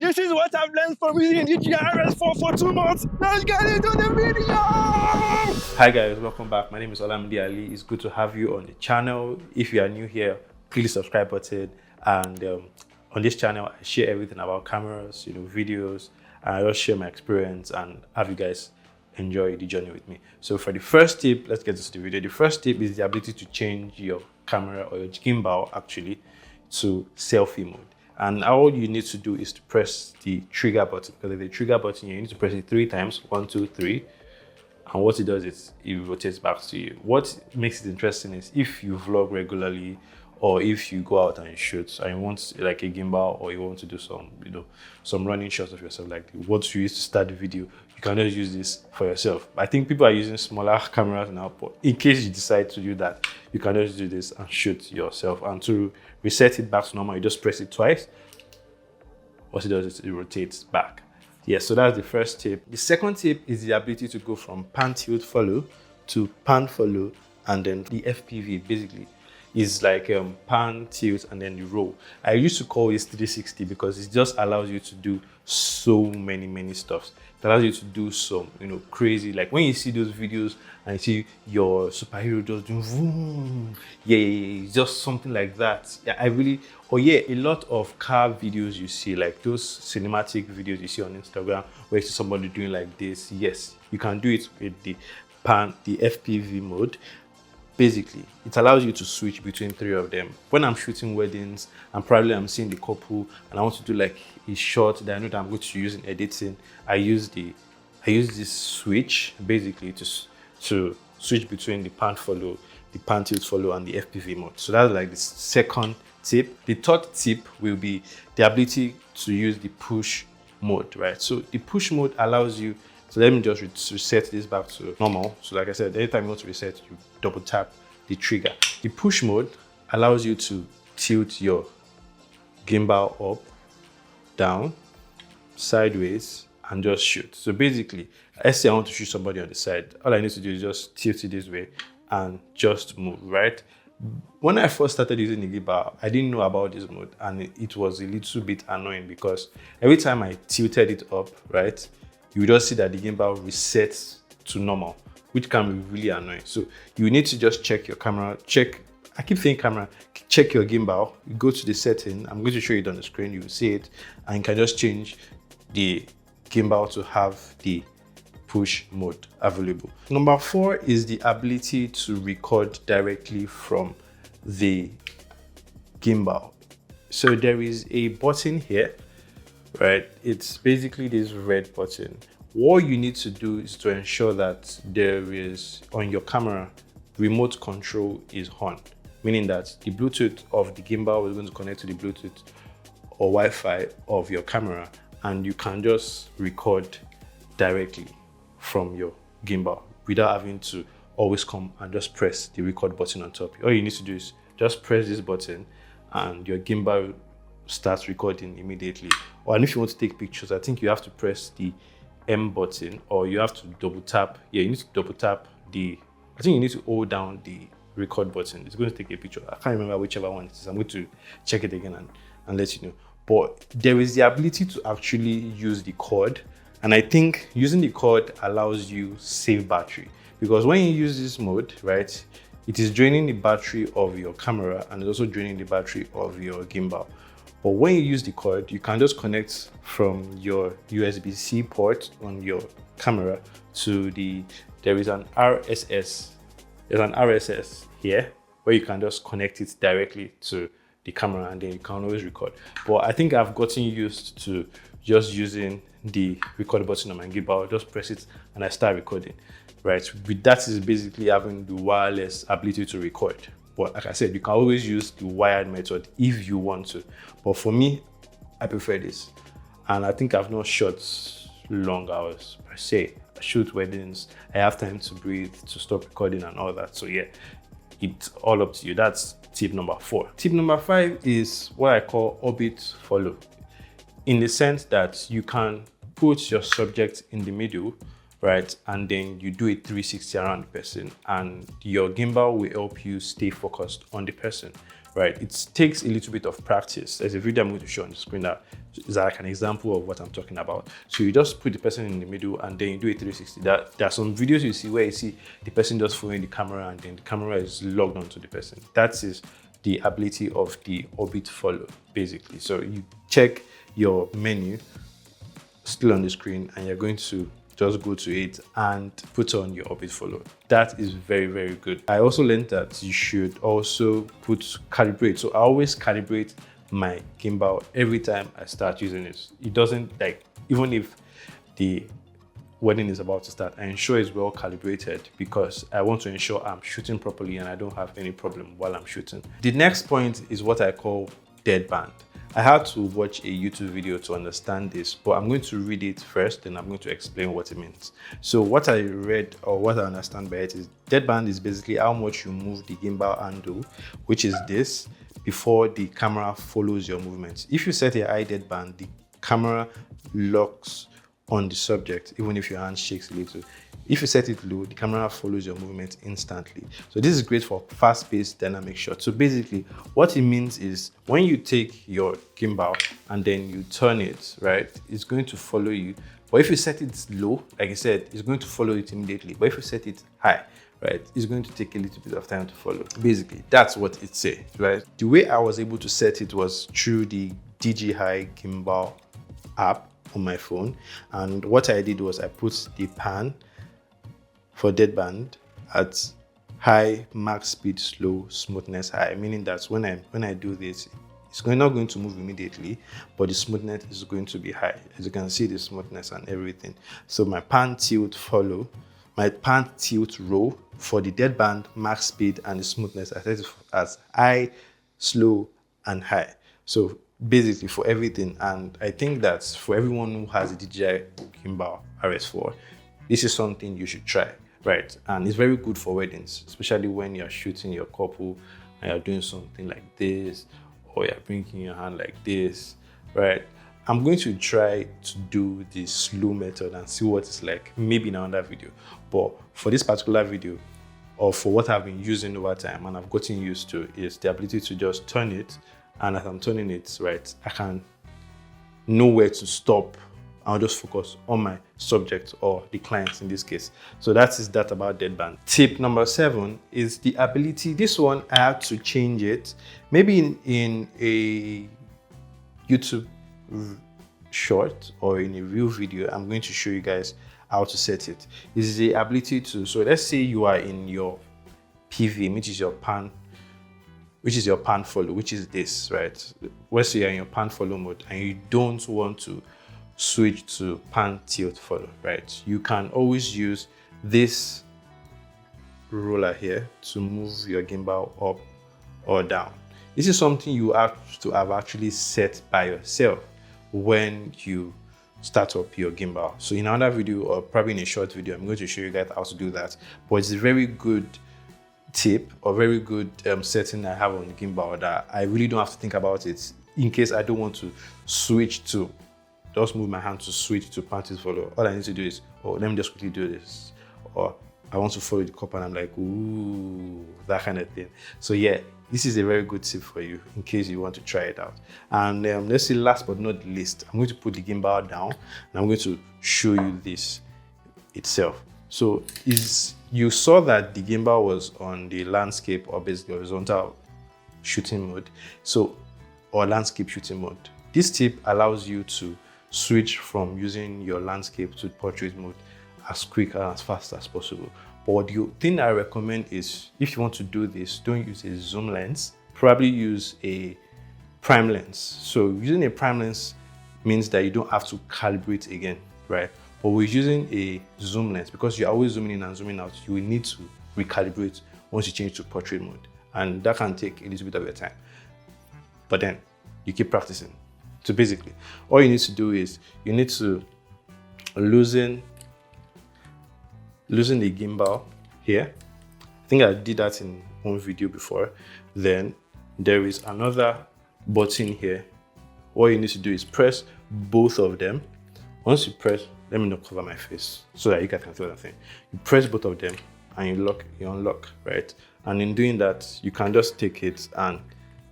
This is what I've learned from using DJI RS4 for 2 months. Let's get into the video! Hi guys, welcome back. My name is Olamide Ali. It's good to have you on the channel. If you are new here, click the subscribe button. And on this channel, I share everything about cameras, videos, and I just share my experience and have you guys enjoy the journey with me. So for the first tip, let's get into the video. The first tip is the ability to change your camera or your gimbal actually to selfie mode. And all you need to do is to press the trigger button, because the trigger button, you need to press it 3 times, 1, 2, 3. And what it does is it rotates back to you. What makes it interesting is if you vlog regularly, or if you go out and you shoot and you want like a gimbal, or you want to do some, some running shots of yourself, like what you use to start the video, you can just use this for yourself. I think people are using smaller cameras now, but in case you decide to do that, you can just do this and shoot yourself. And to reset it back to normal, you just press it twice. What it does is it rotates back. Yeah, so that's the first tip. The second tip is the ability to go from pan tilt follow to pan follow, and then the FPV basically is like pan, tilt, and then the roll. I used to call this 360 because it just allows you to do so many stuff. It allows you to do some, crazy, like when you see those videos and you see your superhero just doing vroom, it's just something like that. A lot of car videos you see, like those cinematic videos you see on Instagram where you see somebody doing like this. Yes, you can do it with the FPV mode. Basically, it allows you to switch between 3 of them. When I'm shooting weddings, and probably I'm seeing the couple, and I want to do like a shot that I know that I'm going to use in editing, I use this switch basically to switch between the pan follow, the pan tilt follow, and the FPV mode. So that's like the second tip. The third tip will be the ability to use the push mode, right? So the push mode allows you. So let me just reset this back to normal. So like I said, anytime you want to reset, you double tap the trigger. The push mode allows you to tilt your gimbal up, down, sideways, and just shoot. So basically, let's say I want to shoot somebody on the side. All I need to do is just tilt it this way and just move, right? When I first started using the gimbal, I didn't know about this mode, and it was a little bit annoying because every time I tilted it up, right, you just see that the gimbal resets to normal, which can be really annoying. So you need to just check your camera, I keep saying camera, check your gimbal, you go to the setting, I'm going to show you it on the screen, you will see it, and you can just change the gimbal to have the push mode available. Number 4 is the ability to record directly from the gimbal. So there is a button here, right? It's basically this red button. What you need to do is to ensure that there is, on your camera, remote control is on, meaning that the Bluetooth of the gimbal is going to connect to the Bluetooth or Wi-Fi of your camera, and you can just record directly from your gimbal without having to always come and just press the record button on top. All you need to do is just press this button and your gimbal starts recording immediately. And if you want to take pictures, I think you have to press the M button, or you have to double tap. Yeah, you need to double tap I think you need to hold down the record button. It's going to take a picture. I can't remember whichever one it is. I'm going to check it again and let you know. But there is the ability to actually use the cord. And I think using the cord allows you save battery, because when you use this mode, right, it is draining the battery of your camera and it's also draining the battery of your gimbal. But when you use the cord, you can just connect from your USB-C port on your camera to there is an RSS. There's an RSS here where you can just connect it directly to the camera, and then you can always record. But I think I've gotten used to just using the record button on my gimbal. Just press it and I start recording, right? With that is basically having the wireless ability to record. But like I said, you can always use the wired method if you want to. But for me, I prefer this. And I think I've not shot long hours per se. I shoot weddings, I have time to breathe, to stop recording and all that. So yeah, it's all up to you. That's tip number 4. Tip number 5 is what I call orbit follow, in the sense that you can put your subject in the middle, right? And then you do a 360 around the person, and your gimbal will help you stay focused on the person. right? It takes a little bit of practice. There's a video I'm going to show on the screen that is like an example of what I'm talking about. So you just put the person in the middle and then you do a 360. There are some videos you see where you see the person just following the camera and then the camera is logged onto the person. That is the ability of the orbit follow, basically. So you check your menu still on the screen and you're going to just go to it and put on your orbit follow. That is very, very good. I also learned that you should also put calibrate. So I always calibrate my gimbal every time I start using it. It doesn't, like, even if the wedding is about to start, I ensure it's well calibrated because I want to ensure I'm shooting properly and I don't have any problem while I'm shooting. The next point is what I call deadband. I had to watch a YouTube video to understand this, but I'm going to read it first, then I'm going to explain what it means. So what I read or what I understand by it is deadband is basically how much you move the gimbal handle, which is this, before the camera follows your movements. If you set a high deadband, the camera locks on the subject, even if your hand shakes a little. If you set it low, the camera follows your movement instantly. So this is great for fast-paced dynamic shots. So basically, what it means is when you take your gimbal and then you turn it, right, it's going to follow you. But if you set it low, like I said, it's going to follow it immediately. But if you set it high, right, it's going to take a little bit of time to follow. Basically, that's what it says, right? The way I was able to set it was through the DJI Gimbal app on my phone. And what I did was I put the pan for deadband at high, max speed, slow, smoothness high, meaning that when I do this, it's not going to move immediately, but the smoothness is going to be high. As you can see, the smoothness and everything. So my pan tilt follow, my pan tilt row for the deadband, max speed, and the smoothness, I set it as high, slow, and high. So basically for everything, and I think that for everyone who has a DJI Gimbal RS4, this is something you should try. Right, and it's very good for weddings, especially when you're shooting your couple and you're doing something like this, or you're bringing your hand like this, right? I'm going to try to do the slow method and see what it's like, maybe in another video. But for this particular video, or for what I've been using over time and I've gotten used to, is the ability to just turn it, and as I'm turning it, right, I can know where to stop. I'll just focus on my subject or the clients in this case. So that is that about deadband. Tip number 7 is the ability. This one I had to change it. Maybe in a YouTube short or in a real video, I'm going to show you guys how to set it. This is the ability to, so let's say you are in your PV, which is your pan follow, which is this, right? Let's say you're in your pan follow mode and you don't want to switch to pan tilt follow, right? You can always use this roller here to move your gimbal up or down. This is something you have to have actually set by yourself when you start up your gimbal. So in another video, or probably in a short video, I'm going to show you guys how to do that. But it's a very good tip or very good setting I have on the gimbal that I really don't have to think about it in case I don't want to switch to just move my hand to switch to pan tilt follow. All I need to do is, oh, let me just quickly do this. Or I want to follow the cup and I'm like, ooh, that kind of thing. So yeah, this is a very good tip for you in case you want to try it out. And let's see, last but not least, I'm going to put the gimbal down and I'm going to show you this itself. So you saw that the gimbal was on the landscape or basically horizontal shooting mode, or landscape shooting mode. This tip allows you to switch from using your landscape to portrait mode as quick and as fast as possible. But the thing I recommend is, if you want to do this, don't use a zoom lens, probably use a prime lens. So using a prime lens means that you don't have to calibrate again, right? But with using a zoom lens, because you're always zooming in and zooming out, you will need to recalibrate once you change to portrait mode. And that can take a little bit of your time. But then you keep practicing. So basically, all you need to do is you need to loosen the gimbal here. I think I did that in one video before. Then there is another button here. All you need to do is press both of them. Once you press, let me not cover my face so that you guys can see what I'm saying. You press both of them and you unlock, right? And in doing that, you can just take it and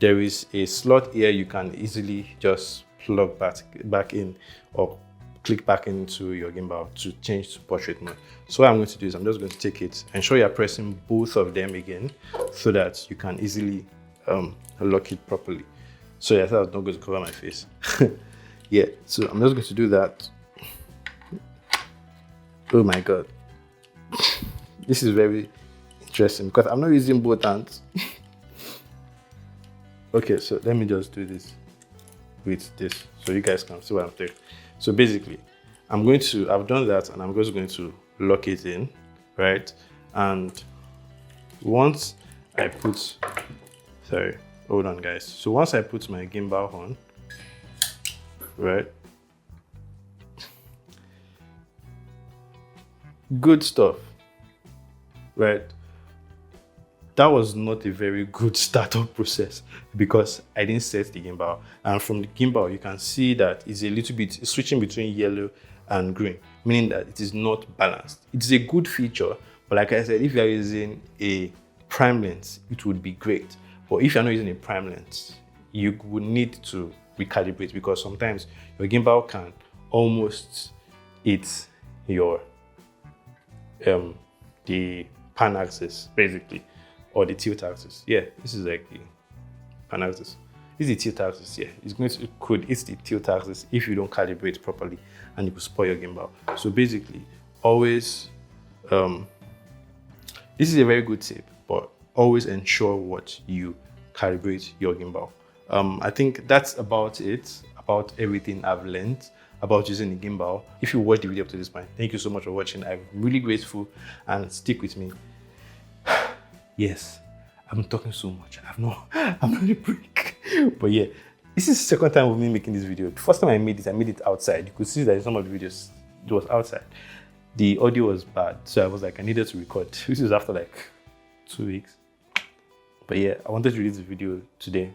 there is a slot here you can easily just plug back in or click back into your gimbal to change to portrait mode. So what I'm going to do is I'm just going to take it, ensure you're pressing both of them again so that you can easily lock it properly. So yeah, I thought I was not going to cover my face. Yeah, so I'm just going to do that. Oh my god, this is very interesting because I'm not using both hands. Okay, so let me just do this with this so you guys can see what I'm doing. So basically, I've done that and I'm just going to lock it in, right? And once I put, hold on guys. So once I put my gimbal on, right? Good stuff, right? That was not a very good startup process because I didn't set the gimbal. And from the gimbal, you can see that it's a little bit switching between yellow and green, meaning that it is not balanced. It's a good feature, but like I said, if you're using a prime lens, it would be great. But if you're not using a prime lens, you would need to recalibrate because sometimes your gimbal can almost hit your the pan axis basically, or the tilt axis. Yeah, this is like the pan axis. This is the tilt axis. Yeah, it could hit the tilt axis if you don't calibrate properly, and you could spoil your gimbal. So basically, always this is a very good tip, but always ensure what you calibrate your gimbal. I think that's about it, about everything I've learned about using the gimbal. If you watched the video up to this point, thank you so much for watching. I'm really grateful, and stick with me. Yes, I'm talking so much. I'm not a break. But yeah, this is the second time of me making this video. The first time I made it outside. You could see that in some of the videos, it was outside. The audio was bad, so I was like, I needed to record. This was after like 2 weeks. But yeah, I wanted to release the video today.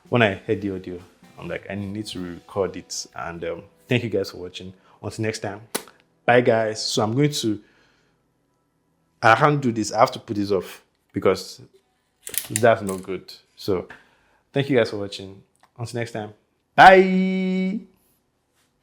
When I heard the audio, I'm like, I need to record it. And thank you guys for watching. Until next time, bye guys. So I can't do this. I have to put this off because that's not good. So thank you guys for watching. Until next time, bye.